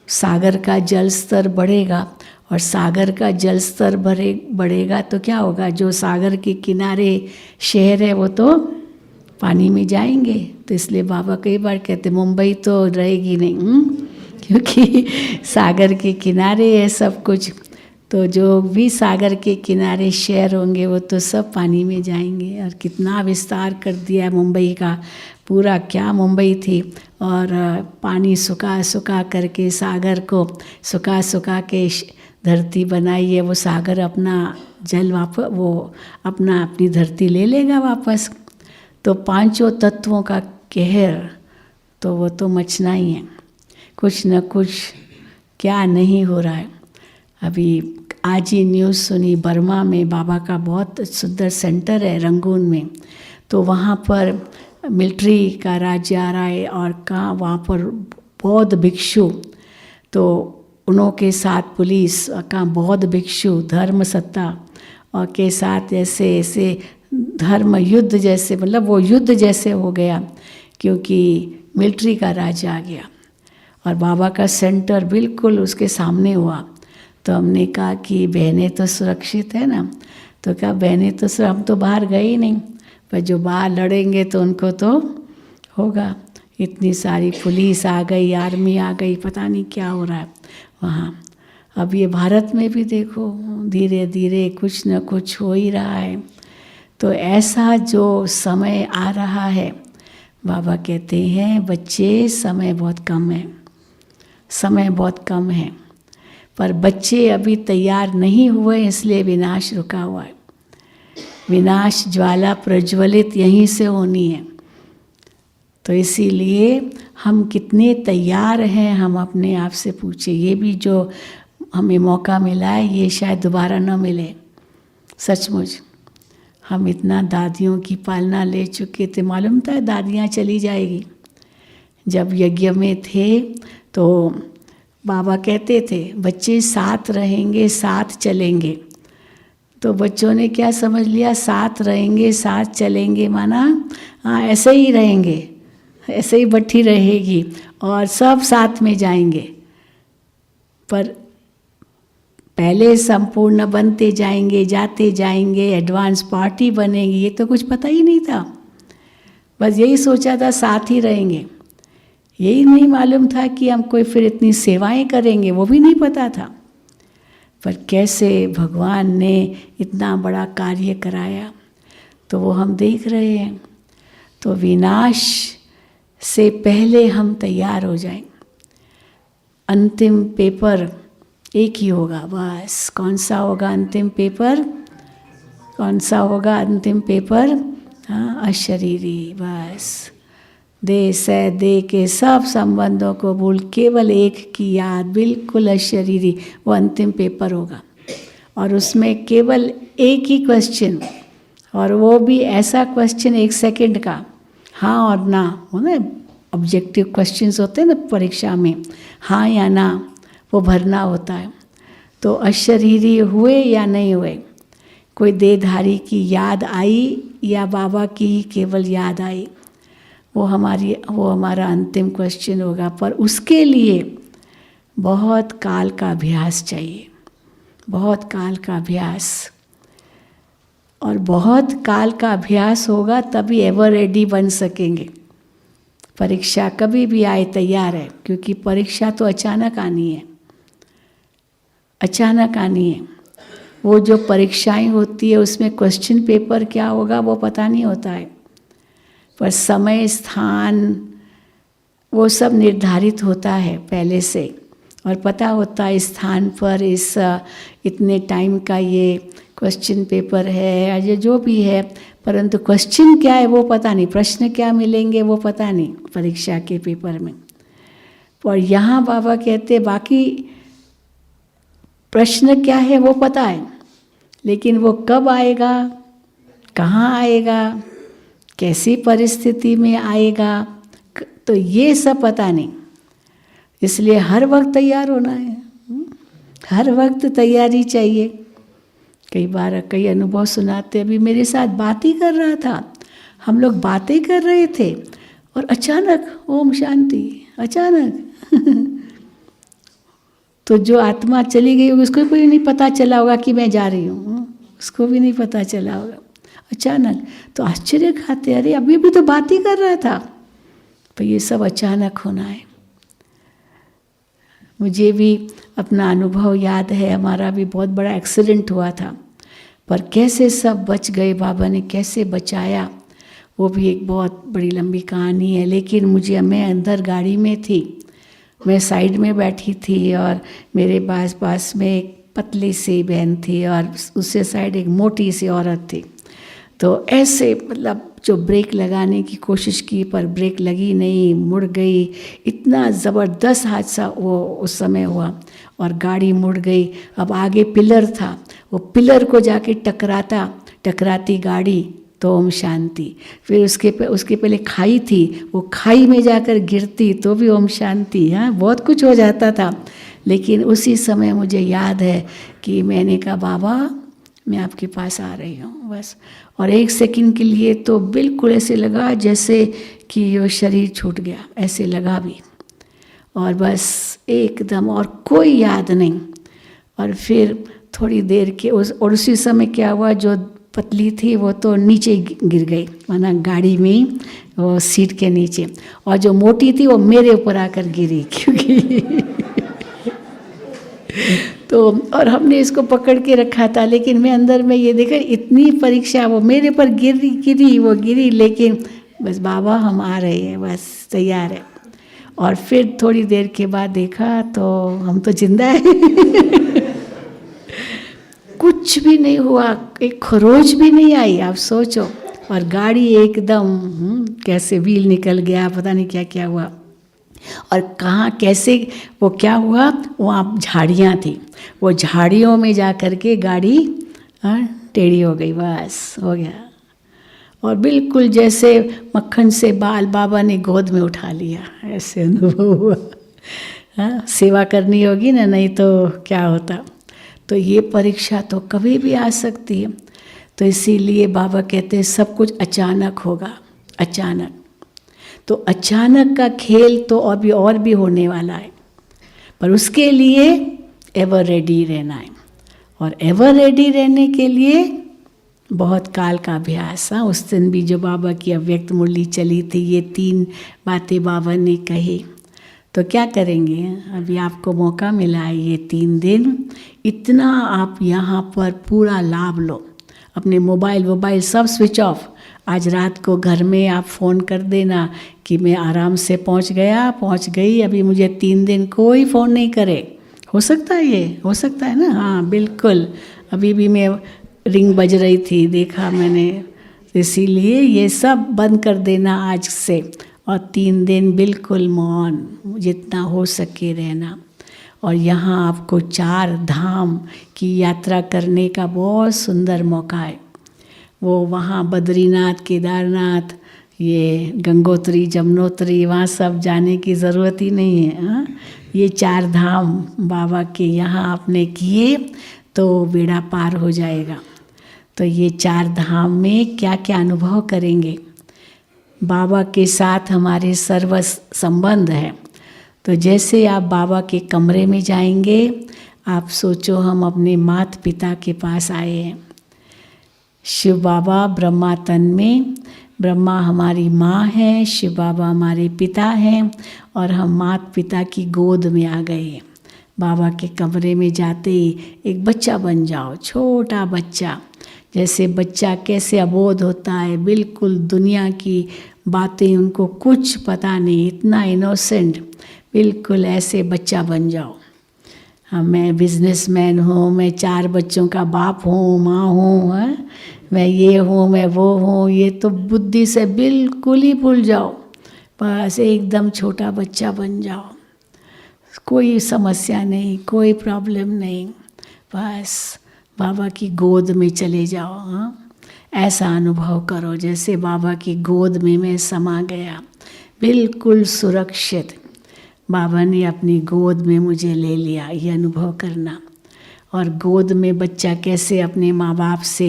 सागर का जल स्तर बढ़ेगा, और सागर का जल स्तर बढ़ेगा तो क्या होगा? जो सागर के किनारे शहर है वो तो पानी में जाएंगे। तो इसलिए बाबा कई बार कहते मुंबई तो रहेगी नहीं, क्योंकि सागर के किनारे है सब कुछ। तो जो भी सागर के किनारे शहर होंगे वो तो सब पानी में जाएंगे। और कितना विस्तार कर दिया है मुंबई का, पूरा क्या मुंबई थी, और पानी सुखा करके सागर को सुखा के धरती बनाई है। वो सागर अपना जल अपनी धरती ले लेगा वापस। तो पांचों तत्वों का कहर तो वो तो मचना ही है। कुछ न कुछ क्या नहीं हो रहा है। अभी आज ही न्यूज़ सुनी, बर्मा में बाबा का बहुत सुंदर सेंटर है रंगून में, तो वहाँ पर मिलिट्री का राज्य आ रहा है, और कहाँ वहाँ पर बौद्ध भिक्षु, तो उनके साथ पुलिस का बौद्ध भिक्षु धर्म सत्ता और के साथ ऐसे धर्म युद्ध जैसे, मतलब वो युद्ध जैसे हो गया, क्योंकि मिलिट्री का राज आ गया और बाबा का सेंटर बिल्कुल उसके सामने हुआ। तो हमने कहा कि बहनें तो सुरक्षित है ना, तो क्या बहनें तो हम तो बाहर गए ही नहीं, पर जो बाहर लड़ेंगे तो उनको तो होगा। इतनी सारी पुलिस आ गई, आर्मी आ गई, पता नहीं क्या हो रहा है वहाँ। अब ये भारत में भी देखो धीरे धीरे कुछ न कुछ हो ही रहा है। तो ऐसा जो समय आ रहा है, बाबा कहते हैं बच्चे समय बहुत कम है, समय बहुत कम है, पर बच्चे अभी तैयार नहीं हुए, इसलिए विनाश रुका हुआ है। विनाश ज्वाला प्रज्वलित यहीं से होनी है। तो इसीलिए हम कितने तैयार हैं, हम अपने आप से पूछे। ये भी जो हमें मौका मिला है ये शायद दोबारा न मिले। सचमुच हम इतना दादियों की पालना ले चुके थे, मालूम था दादियाँ चली जाएगी। जब यज्ञ में थे तो बाबा कहते थे बच्चे साथ रहेंगे साथ चलेंगे। तो बच्चों ने क्या समझ लिया, साथ रहेंगे साथ चलेंगे माना हाँ ऐसे ही रहेंगे, ऐसे ही भट्ठी रहेगी और सब साथ में जाएंगे, पर पहले संपूर्ण बनते जाएंगे, जाते जाएंगे, एडवांस पार्टी बनेगी, ये तो कुछ पता ही नहीं था। बस यही सोचा था साथ ही रहेंगे, यही नहीं मालूम था कि हम कोई फिर इतनी सेवाएं करेंगे, वो भी नहीं पता था। पर कैसे भगवान ने इतना बड़ा कार्य कराया तो वो हम देख रहे हैं। तो विनाश से पहले हम तैयार हो जाएं। अंतिम पेपर एक ही होगा बस। कौन सा होगा अंतिम पेपर? कौन सा होगा अंतिम पेपर? हाँ, अशरीरी। बस देह से देह के सब संबंधों को भूल केवल एक की याद, बिल्कुल अशरीरी, वो अंतिम पेपर होगा। और उसमें केवल एक ही क्वेश्चन, और वो भी ऐसा क्वेश्चन 1 सेकंड का, हाँ और ना, हो ना, ऑब्जेक्टिव क्वेश्चंस होते हैं ना परीक्षा में, हाँ या ना, वो भरना होता है। तो अशरीरी हुए या नहीं हुए, कोई देहधारी की याद आई या बाबा की ही केवल याद आई, वो हमारा अंतिम क्वेश्चन होगा। पर उसके लिए बहुत काल का अभ्यास चाहिए, बहुत काल का अभ्यास। और बहुत काल का अभ्यास होगा तभी एवर रेडी बन सकेंगे। परीक्षा कभी भी आए तैयार है, क्योंकि परीक्षा तो अचानक आनी है, अचानक आनी है। वो जो परीक्षाएं होती है उसमें क्वेश्चन पेपर क्या होगा वो पता नहीं होता है, पर समय स्थान वो सब निर्धारित होता है पहले से, और पता होता है स्थान पर इस इतने टाइम का ये क्वेश्चन पेपर है या ये जो भी है, परंतु क्वेश्चन क्या है वो पता नहीं, प्रश्न क्या मिलेंगे वो पता नहीं परीक्षा के पेपर में। और यहाँ बाबा कहते बाकी प्रश्न क्या है वो पता है, लेकिन वो कब आएगा, कहाँ आएगा, कैसी परिस्थिति में आएगा, तो ये सब पता नहीं। इसलिए हर वक्त तैयार होना है, हर वक्त तैयारी चाहिए। कई बार कई अनुभव सुनाते, अभी मेरे साथ बात ही कर रहा था, हम लोग बातें कर रहे थे और अचानक ओम शांति, अचानक तो जो आत्मा चली गई होगी उसको भी नहीं पता चला होगा कि मैं जा रही हूँ, उसको भी नहीं पता चला होगा, अचानक। तो आश्चर्य खाते, अरे अभी भी तो बात ही कर रहा था। तो ये सब अचानक होना है। मुझे भी अपना अनुभव याद है, हमारा भी बहुत बड़ा एक्सीडेंट हुआ था, पर कैसे सब बच गए, बाबा ने कैसे बचाया, वो भी एक बहुत बड़ी लंबी कहानी है। लेकिन मैं अंदर गाड़ी में थी, मैं साइड में बैठी थी और मेरे पास में एक पतली सी बहन थी और उससे साइड एक मोटी सी औरत थी। तो ऐसे मतलब जो ब्रेक लगाने की कोशिश की पर ब्रेक लगी नहीं, मुड़ गई। इतना ज़बरदस्त हादसा वो उस समय हुआ और गाड़ी मुड़ गई। अब आगे पिलर था, वो पिलर को जाके टकराती गाड़ी तो ओम शांति। फिर उसके पहले खाई थी, वो खाई में जाकर गिरती तो भी ओम शांति। हाँ, बहुत कुछ हो जाता था। लेकिन उसी समय मुझे याद है कि मैंने कहा बाबा मैं आपके पास आ रही हूँ बस। और 1 सेकंड के लिए तो बिल्कुल ऐसे लगा जैसे कि वो शरीर छूट गया, ऐसे लगा भी। और बस एकदम और कोई याद नहीं। और फिर थोड़ी देर के उसी समय क्या हुआ, जो पतली थी वो तो नीचे गिर गई, माना गाड़ी में वो सीट के नीचे, और जो मोटी थी वो मेरे ऊपर आकर गिरी क्योंकि तो और हमने इसको पकड़ के रखा था। लेकिन मैं अंदर में ये देखा इतनी परीक्षा, वो मेरे पर गिरी, लेकिन बस बाबा हम आ रहे हैं, बस तैयार है। और फिर थोड़ी देर के बाद देखा तो हम तो जिंदा है कुछ भी नहीं हुआ, एक खरोच भी नहीं आई, आप सोचो। और गाड़ी एकदम कैसे व्हील निकल गया, पता नहीं क्या क्या हुआ। और कहाँ कैसे वो क्या हुआ, वहाँ झाड़ियाँ थी, वो झाड़ियों में जा कर के गाड़ी टेढ़ी हो गई, बस हो गया। और बिल्कुल जैसे मक्खन से बाल बाबा ने गोद में उठा लिया, ऐसे अनुभव हुआ। हाँ, सेवा करनी होगी ना, नहीं तो क्या होता। तो ये परीक्षा तो कभी भी आ सकती है। तो इसीलिए बाबा कहते हैं सब कुछ अचानक होगा, अचानक। तो अचानक का खेल तो अभी और भी होने वाला है, पर उसके लिए एवर रेडी रहना है। और एवर रेडी रहने के लिए बहुत काल का अभ्यास। उस दिन भी जो बाबा की अव्यक्त मुरली चली थी, ये 3 बातें बाबा ने कही। तो क्या करेंगे, अभी आपको मौका मिला है ये 3 दिन, इतना आप यहाँ पर पूरा लाभ लो। अपने मोबाइल सब स्विच ऑफ। आज रात को घर में आप फ़ोन कर देना कि मैं आराम से पहुँच गई, अभी मुझे 3 दिन कोई फ़ोन नहीं करे। हो सकता है, ये हो सकता है ना? हाँ बिल्कुल। अभी भी मैं रिंग बज रही थी, देखा मैंने, इसीलिए ये सब बंद कर देना आज से, और 3 दिन बिल्कुल मौन, जितना हो सके रहना। और यहाँ आपको 4 धाम की यात्रा करने का बहुत सुंदर मौका है। वो वहाँ बद्रीनाथ, केदारनाथ, ये गंगोत्री, जमुनोत्री, वहाँ सब जाने की ज़रूरत ही नहीं है। हाँ, ये 4 धाम बाबा के यहाँ आपने किए तो बेड़ा पार हो जाएगा। तो ये 4 धाम में क्या क्या अनुभव करेंगे, बाबा के साथ हमारे सर्व संबंध है। तो जैसे आप बाबा के कमरे में जाएंगे, आप सोचो हम अपने माता पिता के पास आए हैं। शिव बाबा ब्रह्मा तन में, ब्रह्मा हमारी माँ है, शिव बाबा हमारे पिता हैं, और हम माता पिता की गोद में आ गए हैं। बाबा के कमरे में जाते ही एक बच्चा बन जाओ, छोटा बच्चा। जैसे बच्चा कैसे अबोध होता है, बिल्कुल दुनिया की बातें उनको कुछ पता नहीं, इतना इनोसेंट, बिल्कुल ऐसे बच्चा बन जाओ। हाँ, मैं बिजनेसमैन हूँ, मैं 4 बच्चों का बाप हूँ, माँ हूँ, मैं ये हूँ, मैं वो हूँ, ये तो बुद्धि से बिल्कुल ही भूल जाओ। बस एकदम छोटा बच्चा बन जाओ, कोई समस्या नहीं, कोई प्रॉब्लम नहीं, बस बाबा की गोद में चले जाओ। हाँ, ऐसा अनुभव करो जैसे बाबा की गोद में मैं समा गया, बिल्कुल सुरक्षित। बाबा ने अपनी गोद में मुझे ले लिया, ये अनुभव करना। और गोद में बच्चा कैसे अपने माँ बाप से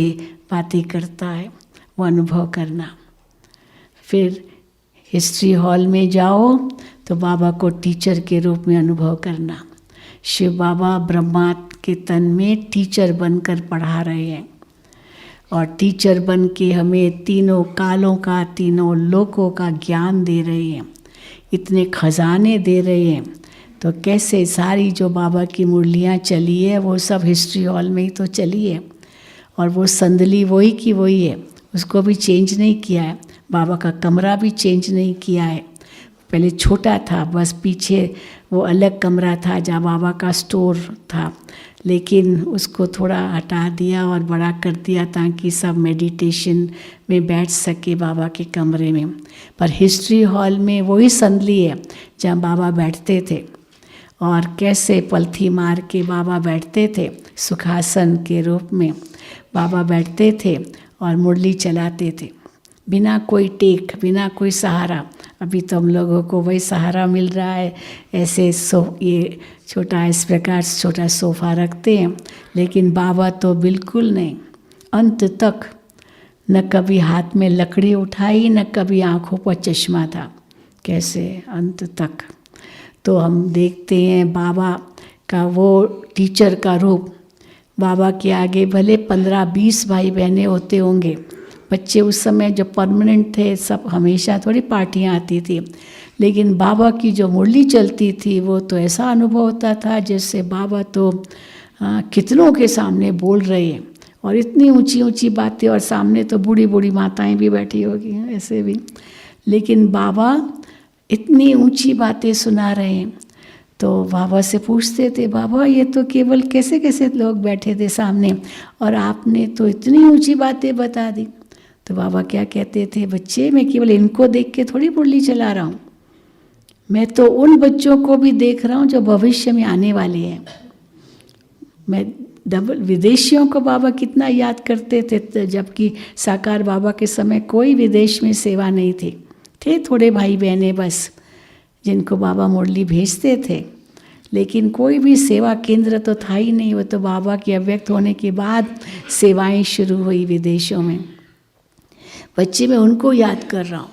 बातें करता है, वो अनुभव करना। फिर हिस्ट्री हॉल में जाओ तो बाबा को टीचर के रूप में अनुभव करना। शिव बाबा ब्रह्मा के तन में टीचर बनकर पढ़ा रहे हैं, और टीचर बन के हमें तीनों कालों का, तीनों लोकों का ज्ञान दे रहे हैं, इतने खजाने दे रहे हैं। तो कैसे सारी जो बाबा की मुरलियाँ चली है वो सब हिस्ट्री हॉल में ही तो चली है, और वो संदली वही की वही है, उसको भी चेंज नहीं किया है। बाबा का कमरा भी चेंज नहीं किया है, पहले छोटा था, बस पीछे वो अलग कमरा था जहाँ बाबा का स्टोर था, लेकिन उसको थोड़ा हटा दिया और बड़ा कर दिया ताकि सब मेडिटेशन में बैठ सके बाबा के कमरे में। पर हिस्ट्री हॉल में वही संदली है जहाँ बाबा बैठते थे, और कैसे पलथी मार के बाबा बैठते थे, सुखासन के रूप में बाबा बैठते थे और मुरली चलाते थे, बिना कोई टेक, बिना कोई सहारा। अभी तो हम लोगों को वही सहारा मिल रहा है, ऐसे ये छोटा, इस प्रकार से छोटा सोफ़ा रखते हैं, लेकिन बाबा तो बिल्कुल नहीं, अंत तक न कभी हाथ में लकड़ी उठाई, न कभी आँखों पर चश्मा था, कैसे अंत तक। तो हम देखते हैं बाबा का वो टीचर का रूप। बाबा के आगे भले 15-20 भाई बहनें होते होंगे, बच्चे उस समय जो परमानेंट थे, सब हमेशा थोड़ी पार्टियाँ आती थी, लेकिन बाबा की जो मुरली चलती थी वो तो ऐसा अनुभव होता था जैसे बाबा तो कितनों के सामने बोल रहे हैं, और इतनी ऊंची ऊंची बातें, और सामने तो बूढ़ी बूढ़ी माताएं भी बैठी होगी ऐसे भी, लेकिन बाबा इतनी ऊंची बातें सुना रहे हैं। तो बाबा से पूछते थे, बाबा ये तो केवल कैसे कैसे लोग बैठे थे सामने, और आपने तो इतनी ऊंची बातें बता दी। तो बाबा क्या कहते थे, बच्चे मैं केवल इनको देख के थोड़ी मुरली चला रहा हूँ, मैं तो उन बच्चों को भी देख रहा हूँ जो भविष्य में आने वाले हैं। मैं विदेशियों को बाबा कितना याद करते थे, जबकि साकार बाबा के समय कोई विदेश में सेवा नहीं थी, थे थोड़े भाई बहने बस जिनको बाबा मुरली भेजते थे, लेकिन कोई भी सेवा केंद्र तो था ही नहीं। वो तो बाबा के अव्यक्त होने के बाद सेवाएं शुरू हुई विदेशों में। बच्चे मैं उनको याद कर रहा हूँ,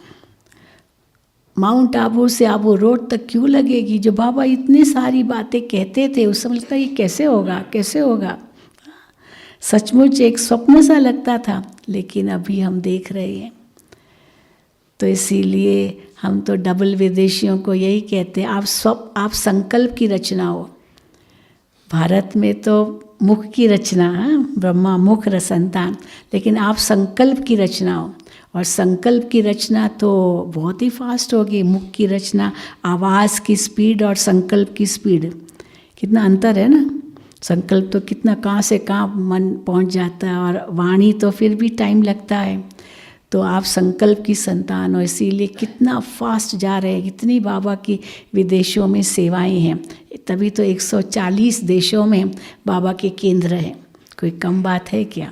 माउंट आबू से आबू रोड तक क्यों लगेगी? जो बाबा इतनी सारी बातें कहते थे उस समय लगता ये कैसे होगा, कैसे होगा। सचमुच एक स्वप्न सा लगता था, लेकिन अभी हम देख रहे हैं। तो इसीलिए हम तो डबल विदेशियों को यही कहते हैं, आप संकल्प की रचना हो। भारत में तो मुख की रचना है, ब्रह्मा मुख संतान, लेकिन आप संकल्प की रचना हो। और संकल्प की रचना तो बहुत ही फास्ट होगी। मुख की रचना, आवाज़ की स्पीड और संकल्प की स्पीड, कितना अंतर है ना। संकल्प तो कितना कहाँ से कहाँ मन पहुँच जाता है, और वाणी तो फिर भी टाइम लगता है। तो आप संकल्प की संतान हो, इसीलिए कितना फास्ट जा रहे हैं। इतनी बाबा की विदेशों में सेवाएं हैं, तभी तो 140 देशों में बाबा के केंद्र हैं। कोई कम बात है क्या?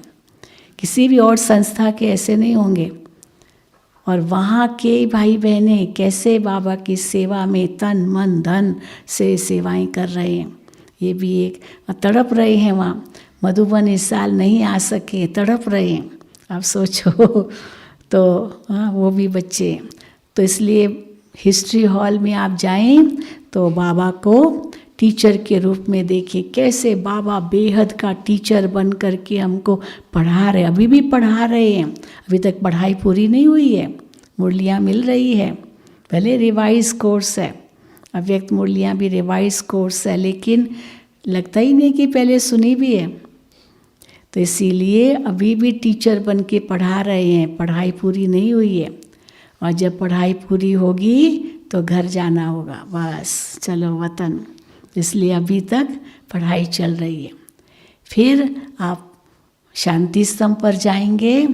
किसी भी और संस्था के ऐसे नहीं होंगे। और वहाँ के भाई बहनें कैसे बाबा की सेवा में तन मन धन से सेवाएं कर रहे हैं, ये भी एक तड़प रहे हैं। वहाँ मधुबन इस साल नहीं आ सके, तड़प रहे हैं। आप सोचो तो हाँ, वो भी बच्चे। तो इसलिए हिस्ट्री हॉल में आप जाएं तो बाबा को टीचर के रूप में देखिए, कैसे बाबा बेहद का टीचर बन कर के हमको पढ़ा रहे, अभी भी पढ़ा रहे हैं। अभी तक पढ़ाई पूरी नहीं हुई है, मुरलियाँ मिल रही है। पहले रिवाइज कोर्स है, अव्यक्त मुरलियाँ भी रिवाइज कोर्स है, लेकिन लगता ही नहीं कि पहले सुनी भी है। तो इसीलिए अभी भी टीचर बन के पढ़ा रहे हैं, पढ़ाई पूरी नहीं हुई है। और जब पढ़ाई पूरी होगी तो घर जाना होगा, बस चलो वतन। इसलिए अभी तक पढ़ाई चल रही है। फिर आप शांति स्तंभ पर जाएंगे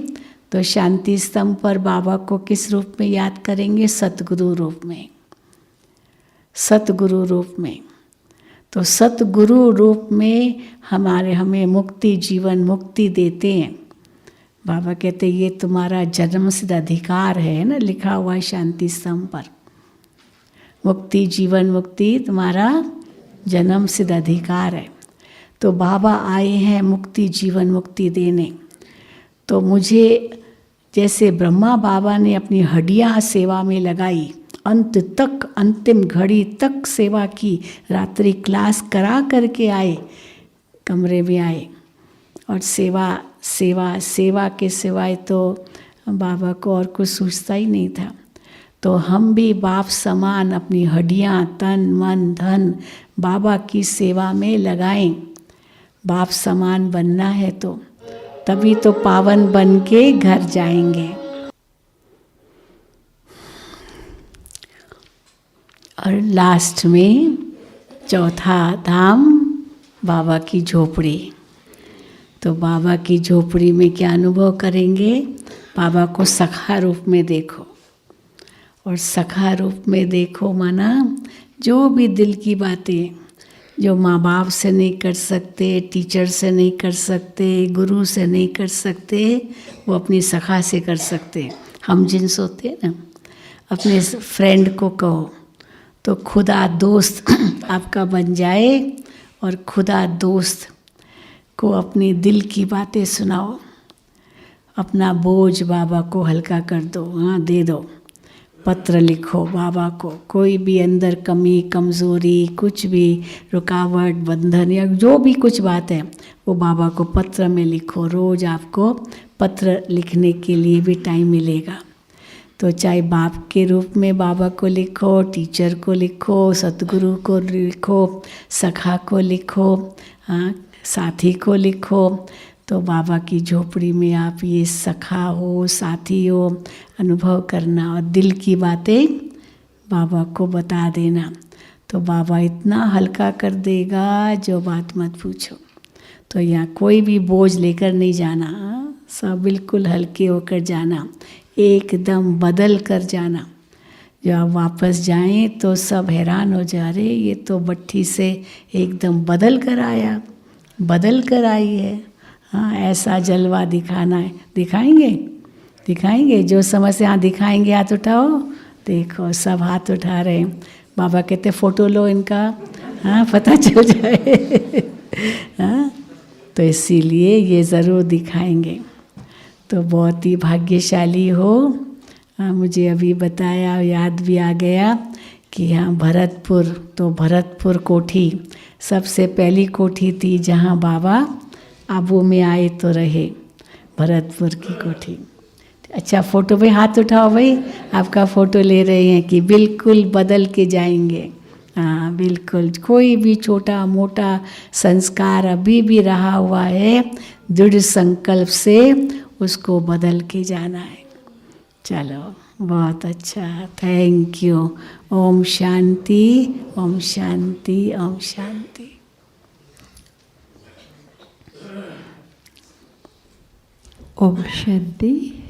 तो शांति स्तंभ पर बाबा को किस रूप में याद करेंगे? सतगुरु रूप में, सतगुरु रूप में। तो सतगुरु रूप में हमें मुक्ति, जीवन मुक्ति देते हैं। बाबा कहते ये तुम्हारा जन्मसिद्ध अधिकार है ना, लिखा हुआ है शांति स्तंभ पर। मुक्ति, जीवन मुक्ति तुम्हारा जन्म सिद्ध अधिकार है। तो बाबा आए हैं मुक्ति, जीवन मुक्ति देने। तो मुझे जैसे ब्रह्मा बाबा ने अपनी हड्डियाँ सेवा में लगाई, अंत तक, अंतिम घड़ी तक सेवा की, रात्रि क्लास करा करके आए, कमरे में आए और सेवा सेवा सेवा के सिवाय तो बाबा को और कुछ सूझता ही नहीं था। तो हम भी बाप समान अपनी हड्डियाँ, तन मन धन बाबा की सेवा में लगाएं। बाप समान बनना है तो तभी तो पावन बन के घर जाएंगे। और लास्ट में चौथा धाम बाबा की झोपड़ी। तो बाबा की झोपड़ी में क्या अनुभव करेंगे? बाबा को सखा रूप में देखो। और सखा रूप में देखो माना जो भी दिल की बातें जो माँ बाप से नहीं कर सकते, टीचर से नहीं कर सकते, गुरु से नहीं कर सकते, वो अपनी सखा से कर सकते। हम जिन्स होते हैं ना, अपने फ्रेंड को कहो तो खुदा दोस्त आपका बन जाए और खुदा दोस्त को अपनी दिल की बातें सुनाओ। अपना बोझ बाबा को हल्का कर दो, हाँ दे दो। पत्र लिखो बाबा को, कोई भी अंदर कमी कमज़ोरी कुछ भी रुकावट बंधन या जो भी कुछ बात है वो बाबा को पत्र में लिखो। रोज़ आपको पत्र लिखने के लिए भी टाइम मिलेगा। तो चाहे बाप के रूप में बाबा को लिखो, टीचर को लिखो, सतगुरु को लिखो, सखा को लिखो, हाँ साथी को लिखो। तो बाबा की झोपड़ी में आप ये सखा हो, साथी हो, अनुभव करना और दिल की बातें बाबा को बता देना। तो बाबा इतना हल्का कर देगा जो बात मत पूछो। तो यहाँ कोई भी बोझ लेकर नहीं जाना, सब बिल्कुल हल्के होकर जाना, एकदम बदल कर जाना। जब आप वापस जाएं तो सब हैरान हो जा रहे, ये तो भट्ठी से एकदम बदल कर आया, बदल कर आई है। हाँ ऐसा जलवा दिखाना है, दिखाएंगे दिखाएंगे। जो समस्या दिखाएंगे हाथ उठाओ। देखो सब हाथ उठा रहे हैं। बाबा कहते फ़ोटो लो इनका, हाँ पता चल जाए। हाँ तो इसीलिए ये ज़रूर दिखाएंगे। तो बहुत ही भाग्यशाली हो मुझे अभी बताया, याद भी आ गया कि हाँ भरतपुर, तो भरतपुर कोठी सबसे पहली कोठी थी जहाँ बाबा आबू में आए तो रहे, भरतपुर की कोठी। अच्छा, फ़ोटो पे हाथ उठाओ भाई, आपका फ़ोटो ले रहे हैं कि बिल्कुल बदल के जाएंगे। हाँ बिल्कुल, कोई भी छोटा मोटा संस्कार अभी भी रहा हुआ है, दृढ़ संकल्प से उसको बदल के जाना है। चलो बहुत अच्छा, थैंक यू। ओम शांति, ओम शांति, ओम शांति। ओम शांति।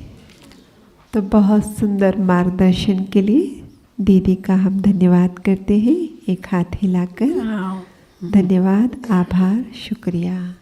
तो बहुत सुंदर मार्गदर्शन के लिए दीदी का हम धन्यवाद करते हैं, एक हाथ हिलाकर। धन्यवाद, आभार, शुक्रिया।